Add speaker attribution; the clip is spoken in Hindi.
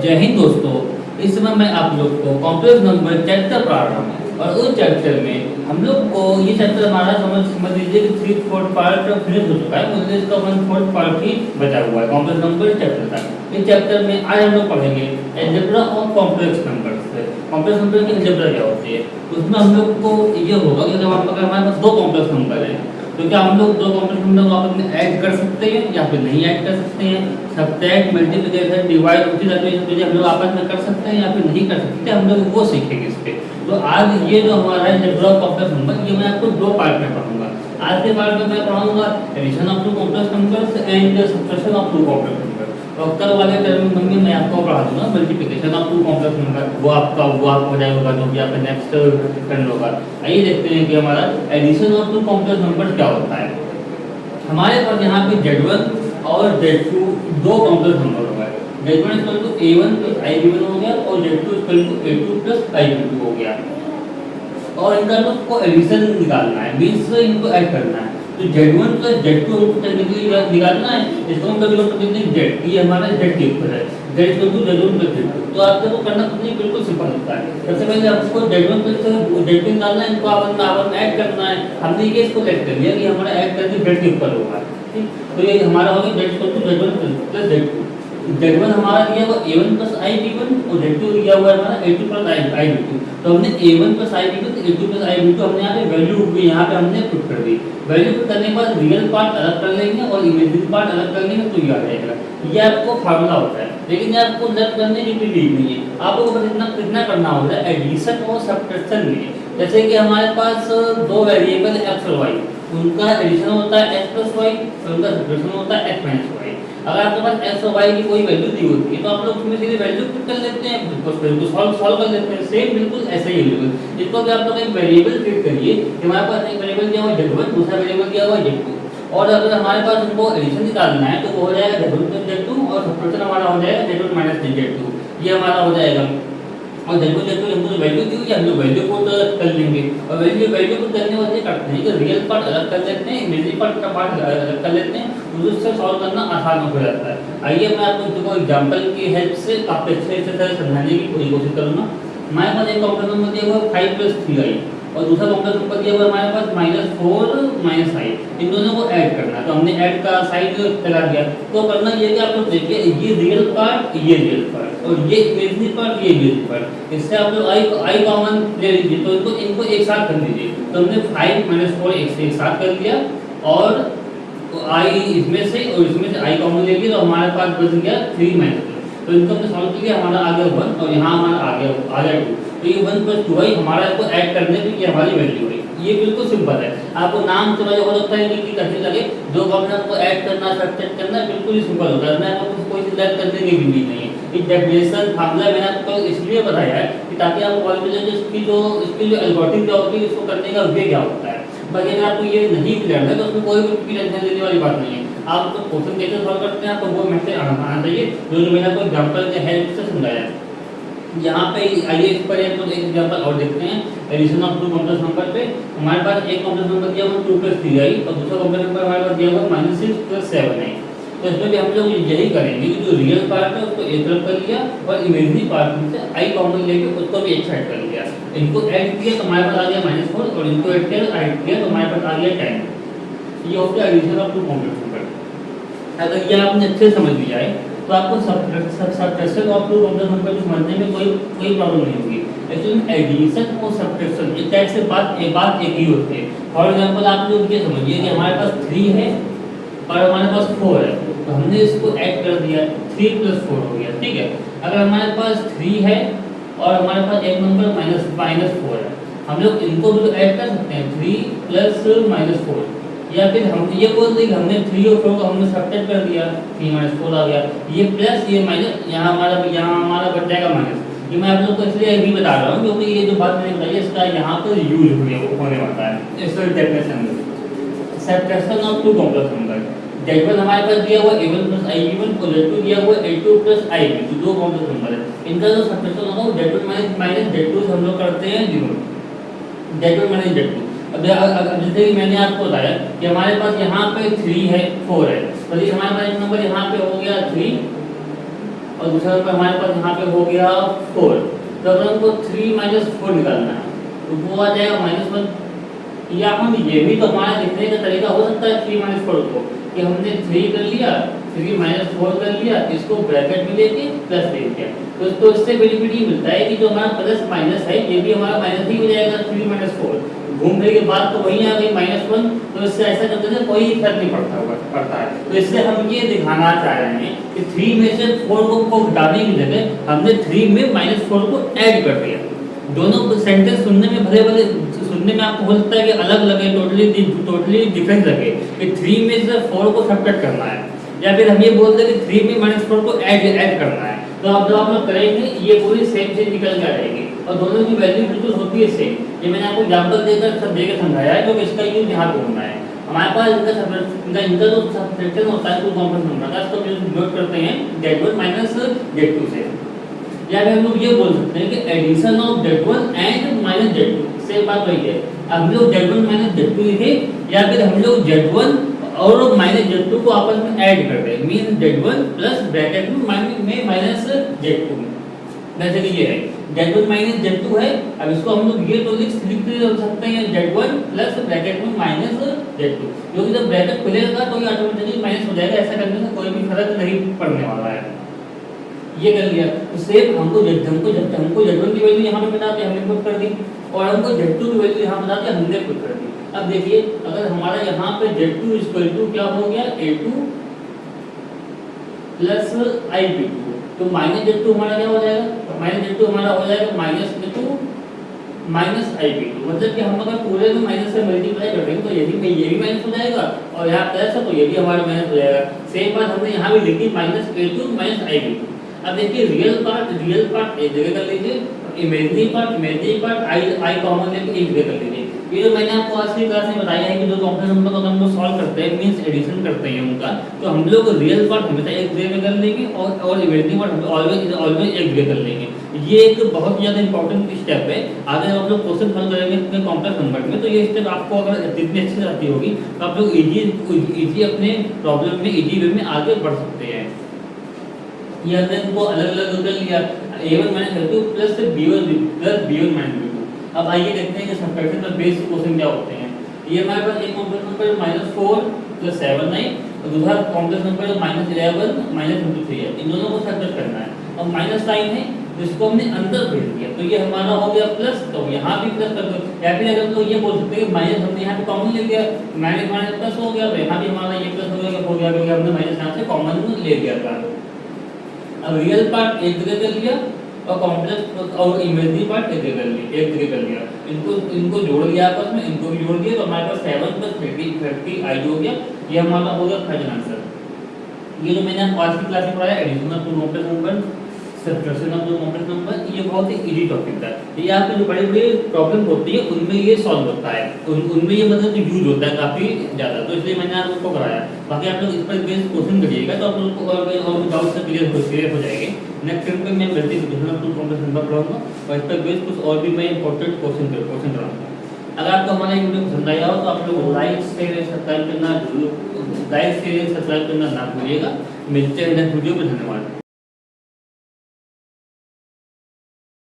Speaker 1: जय हिंद दोस्तों। इस समय मैं आप लोग को कॉम्प्लेक्स नंबर चैप्टर पढ़ा रहा हूँ और उस चैप्टर में हम लोग को ये चैप्टर हमारा समझ लीजिए कि 3/4 पार्ट फिनिश हो चुका है, मुझे इसका 1/4 पार्ट ही बचा हुआ है कॉम्प्लेक्स नंबर चैप्टर का। इस चैप्टर में आज हम लोग पढ़ेंगे algebra of complex numbers. Complex number की अलजेब्रा क्या होती है, उसमें हम लोग को ये होगा कि जब अगर हमारे पास दो कॉम्प्लेक्स नंबर है तो क्या हम लोग दो कॉम्प्लेक्स नंबर को आपस में ऐड कर सकते हैं या फिर नहीं ऐड कर सकते हैं। सब्ट्रैक्ट, मल्टीप्लिकेशन, डिवाइड होती जाती है चीज़ें हम लोग आपस में कर सकते हैं या फिर नहीं कर सकते, हम लोग वो सीखेंगे इस पे। तो आज ये जो हमारा है अलजेब्रा ऑफ कॉम्प्लेक्स नंबर, ये मैं आपको दो पार्ट में पढ़ाऊंगा। आज के पार्ट में मैं पढ़ाऊंगा addition of two complex numbers and subtraction of two complex number. और कल वाले टर्म में मैं आपको पढ़ा दूंगा multiplication of two complex number, वो आपका हो जाएगा जो कि आपका नेक्स्ट टर्न होगा। आइए देखते हैं कि हमारा addition of two complex number क्या होता है। हमारे पास यहाँ पे Z1 और Z2 दो कॉम्प्लेक्स नंबर होगा। Z1 equal to A1 plus IB1 हो गया और Z2 equal to A2 plus IB2 हो गया। और इनका को एडिशन निकालना है, मींस इनको ऐड करना है। तो Z1 प्लस Z2 हमको टेक्निकली निकालना है, इसको हम कभी करते हैं Z, ये हमारा Z के ऊपर है, Z equal to Z1 plus Z2। तो आपको वो करना कुछ नहीं, बिल्कुल सिंपल होता है। सबसे पहले आपको Z1 प्लस Z2 निकालना है, इनको आपस में ऐड करना है। हमने ये इसको सेलेक्ट कर लिया कि हमारा ऐड करके Z के ऊपर होगा, ठीक। तो ये हमारा हो गया Z equal to Z1 plus Z2। Z1 हमारा दिया हुआ A1 प्लस IB1 और Z2 दिया हुआ है हमारा A2 प्लस IB2। तो हमने A1 plus IB1 A2 plus IB2 हमने यहाँ पे वैल्यू यहाँ पे हमने पुट कर दी। वैल्यू पुट करने के बाद रियल पार्ट अलग कर लेंगे और इमेजिनरी पार्ट अलग कर लेंगे तो ये आ जाएगा। ये आपको फार्मूला होता है, लेकिन ये आपको लर्न करने की भी नीड नहीं है। आपको बस इतना करना होता है एडिशन और सब्ट्रैक्शन में। जैसे कि हमारे पास दो वेरिएबल x और y, उनका एडिशन होता है x प्लस y और उनका सब्ट्रैक्शन होता है x माइनस y। अगर आपके पास x और y की कोई वैल्यू दी होती है तो आप लोग उसमें सीधे वैल्यू पुट कर लेते हैं, बिल्कुल सॉल्व कर लेते हैं। सेम बिल्कुल ऐसा ही है। इसको भी आप लोग एक वेरिएबल ट्रीट करिए कि हमारे पास एक वेरिएबल दिया हुआ है Z1, दूसरा वेरिएबल दिया हुआ है Z2। और अगर हमारे पास उनको एडिशन निकालना है तो वो हो जाएगा Z1 प्लस Z2 और सब्ट्रैक्शन हमारा हो जाएगा Z1 माइनस Z2। ये हमारा हो जाएगा। और Z1 Z2 हमको जो वैल्यू दी हुई है हम लोग वैल्यू को कर लेंगे और वैल्यू को करने वाले करते हैं कि रियल पार्ट अलग कर लेते हैं, इमेजिनरी पार्ट का पार्ट अलग कर लेते हैं, उससे सॉल्व करना आसान हो जाता है। आइए मैं आपको एग्जांपल की हेल्प से काफी अच्छे से समझाने की पूरी कोशिश करूंगा। हमारे पास एक कॉम्प्लेक्स नंबर दिया हुआ है 5 प्लस 3i और दूसरा कॉम्प्लेक्स नंबर दिया हुआ है हमारे पास -4 माइनस i। इन दोनों को ऐड करना है तो हमने ऐड का साइड लगा दिया। तो करना ये कि आप लोग देखिए ये रियल पार्ट ये रियल पार्ट और ये इमेजिनरी पार्ट ये इमेजिनरी पार्ट, इससे आप लोग i कॉमन ले लीजिए तो इनको एक साथ कर दीजिए। तो हमने 5 - 4 एक साथ कर लिया और i इसमें से और इसमें से i कॉमन ले लिया तो हमारे पास बच गया 3 - 2। तो इनको हमने सॉल्व किया, हमारा आ गया 1 और यहाँ हमारा आ गया 2। तो ये 1 + 2i हमारा इसको ऐड करने की ये हमारी वैल्यू है। ये बिल्कुल सिंपल है। आपको नाम से हो सकता है कि कठिन लगे, दो कॉम्प्लेक्स को ऐड करना सब्ट्रैक्ट करना बिल्कुल ही सिंपल होता है। मैं आपको कोई चीज लर्न करने की भी नहीं है। ये डेफिनेशन फार्मूला मैंने आपको इसलिए बताया है कि ताकि आप कॉलेज में इसकी जो एल्गोरिथम क्या होती है इसको करने का वे क्या होता है। बाकी अगर आपको ये नहीं क्लियर है तो उसमें कोई भी टेंशन लेने वाली बात नहीं है। आप तो क्वेश्चन कैसे सॉल्व करते हैं तो वो मैसेज आना चाहिए जो मैंने आपको एग्जांपल के हेल्प से समझाया है। यहाँ पे आइए इस पर एक एग्जांपल और देखते हैं addition of two complex number पे। हमारे पास एक कॉम्प्लेक्स नंबर दिया हुआ 2 + 3i और दूसरा कॉम्प्लेक्स नंबर हमारे पास दिया हुआ -6 + 7i। तो इसमें भी हम लोग यही करेंगे कि जो रियल पार्ट है उसको एक तरफ कर लिया और इमेजिनरी पार्ट में से i कॉमन लेके उसको भी एक साइड कर लिया। इनको ऐड किया तो हमारे पास आ गया -4 और इनको ऐड किया तो हमारे पास आ गया 10। ये हो गया addition of two complex number. अगर ये आपने अच्छे समझ लिया है तो आपको subtraction of two complex number को समझने में कोई प्रॉब्लम नहीं होगी। एक्चुअली एडिशन और सब्ट्रैक्शन एक टाइप से बात एक ही होती है। फॉर एग्जांपल आप लोग ये समझिए कि हमारे पास 3 है और हमारे पास 4 है तो हमने इसको ऐड कर दिया 3 + 4 हो गया, ठीक है। अगर हमारे पास 3 है और हमारे पास एक नंबर -4 है, हम लोग इनको भी तो ऐड कर सकते हैं 3 + -4 या फिर हम ये बोल दें कि हमने 3 और 4 को हमने सब्ट्रैक्ट कर दिया 3 - 4 आ गया, ये प्लस ये माइनस यहाँ हमारा बच जाएगा माइनस। ये मैं आप लोग को इसलिए अभी बता रहा हूँ क्योंकि ये जो बात मैंने बताई है इसका यहाँ पर यूज होने वाला है इस डेफिनेशन में। Subtraction of two complex number, Z1 हमारे पास दिया हुआ A1 + IB1 और Z2 दिया हुआ A2 + IB2, दो कॉम्प्लेक्स नंबर है। इनका जो सब्ट्रैक्शन होगा वो Z1 - Z2 से हम लोग करते हैं 0, Z1 - Z2। अब जैसे कि मैंने आपको बताया कि हमारे पास यहाँ पे 3 है 4 है तो हमारे पास एक नंबर यहाँ पे हो गया 3 और दूसरा नंबर हमारे पास यहाँ पे हो गया 4। तो अगर हमको 3 माइनस 4 निकालना है तो वो आ जाएगा -1। या हम ये भी तो हमारा लिखने का तरीका हो सकता है 3 माइनस 4 को, कि हमने 3 कर लिया, 3 माइनस 4 कर लिया, इसको ब्रैकेट में लेके प्लस दे दिया। तो इससे बेनिफिट ये मिलता है कि जो हमारा प्लस माइनस है ये भी हमारा माइनस ही हो जाएगा 3 माइनस 4। घूम फिर के बाद तो वहीं आ गई -1, तो इससे ऐसा करने से कोई फर्क नहीं पड़ता है। तो इससे हम ये दिखाना चाह रहे हैं कि 3 में से 4 को घटाने की जगह हमने 3 में -4 को ऐड कर दिया। दोनों सेंटेंस सुनने में भले सुनने में आपको हो सकता है कि अलग लगे, टोटली डिफरेंट लगे कि 3 में से 4 को सब्ट्रैक्ट करना है, या फिर हम ये बोलते हैं कि 3 में -4 को ऐड करना है। तो अब जब आप लोग करेंगे ये पूरी सेम चीज निकल के आएगी और दोनों की वैल्यू बिल्कुल होती है सेम। ये मैंने आपको एग्जांपल देकर सब देकर समझाया है, क्योंकि इसका यूज यहाँ पे होना है। हमारे पास इनका जो सब्ट्रैक्शन होता है टू कॉम्प्लेक्स नंबर का, इसको डिनोट करते हैं z1 माइनस z2 से। या फिर हम लोग ये बोल सकते हैं कि addition of z1 and minus z2, same बात वही है। अब हम लोग z1 माइनस z2 लिखे, या फिर हम लोग z1 और माइनस z2 को आपस में ऐड कर रहे हैं, मीन z1 प्लस ब्रैकेट में माइनस z2। जैसे कि ये है z1 माइनस z2 है। अब इसको हम लोग ये तो लिख सकते हैं z1 प्लस ब्रैकेट में माइनस z2, क्योंकि जब ब्रैकेट खुलेगा तो ये ऑटोमेटिकली माइनस हो जाएगा। ऐसा करने से कोई भी फर्क नहीं पड़ने वाला है। ये कर लिया तो सेम हमको z1 की वैल्यू यहाँ पे बता दी, हमने पुट कर दी, और हमको z2 की वैल्यू यहाँ बता दी, हमने पुट कर दी। अब देखिए अगर हमारा यहाँ पे z2 इक्वल टू क्या हो गया, a2 प्लस ib2, तो माइनस z2 हमारा क्या हो जाएगा, माइनस z2 हमारा हो जाएगा -a2 माइनस ib2। मतलब कि हम अगर पूरे में माइनस से मल्टीप्लाई कर देंगे तो ये भी माइनस हो जाएगा, और यहाँ प्लस है तो ये भी हमारा माइनस हो जाएगा। सेम बात हमने यहाँ भी लिखी -a2 माइनस ib2। अब देखिए रियल पार्ट एक जगह कर लीजिए, इमेजिनरी पार्ट आई कॉमन लेके एक जगह कर लीजिए। ये जो मैंने आपको आज की क्लास में बताया है कि जो कॉम्प्लेक्स नंबर को हम लोग सॉल्व करते हैं, मींस एडिशन करते हैं उनका, तो हम लोग रियल पार्ट हमेशा एक जगह में कर लेंगे और इमेजिनरी पार्ट ऑलवेज एक जगह कर लेंगे। ये एक बहुत ज़्यादा इंपॉर्टेंट स्टेप है। आगे हम लोग क्वेश्चन सॉल्व करेंगे कॉम्प्लेक्स नंबर में, तो ये स्टेप आपको अगर जितनी अच्छी से आती होगी तो आप लोग इजी अपने प्रॉब्लम में इजी वे में आगे बढ़ सकते हैं। ये हमने इनको अलग-अलग कर लिया, a1 minus a2 plus b1 minus b2। अब आइए देखते हैं कि सब्ट्रैक्शन में बेसिक क्वेश्चन क्या होते हैं। ये हमारे पास एक कॉम्प्लेक्स नंबर -4 प्लस 7 9 और दूसरा कॉम्प्लेक्स नंबर -11 माइनस 23 है। इन दोनों को सब्ट्रैक्ट करना है और माइनस साइन है जिसको हमने अंदर भेज दिया, तो ये हमारा हो गया प्लस, तो यहाँ भी प्लस कर दो। या फिर अगर तो ये बोल सकते हैं माइनस हमने यहाँ पे कॉमन ले लिया, माइनस प्लस हो गया, तो यहाँ भी हमारा ये प्लस हो गया क्योंकि हमने माइनस यहाँ से कॉमन ले लिया था। अब रियल पार्ट एक जगह कर लिया और कॉम्प्लेक्स और इमेजिनरी पार्ट एक जगह कर लिया। इनको जोड़ लिया आपस में, इनको भी जोड़ दिया, तो हमारे पास 7 + 30 आई हो गया। ये हमारा हो गया फाइनल आंसर। ये जो मैंने आपको आज की क्लास में पढ़ाया addition of two complex number, subtraction of two complex number, ये बहुत ही इजी टॉपिक था। ये आपके जो बड़ी प्रॉब्लम होती है उनमें ये सॉल्व होता है, उनमें ये मतलब यूज होता है काफ़ी ज़्यादा, तो इसलिए मैंने आप लोग को कराया। बाकी आप लोग इस पर बेस क्वेश्चन करिएगा तो आप लोग को और डाउट से क्लियर हो जाएंगे। नेक्स्ट टाइम पे मैं multiplication of two complex number पढ़ाऊंगा और इस पर बेस कुछ और भी मैं इंपॉर्टेंट क्वेश्चन कराऊंगा। अगर आपको हमारा वीडियो पसंद आया हो तो आप लोग लाइक शेयर सब्सक्राइब करना ना भूलिएगा। मिलते हैं नेक्स्ट वीडियो में, धन्यवाद।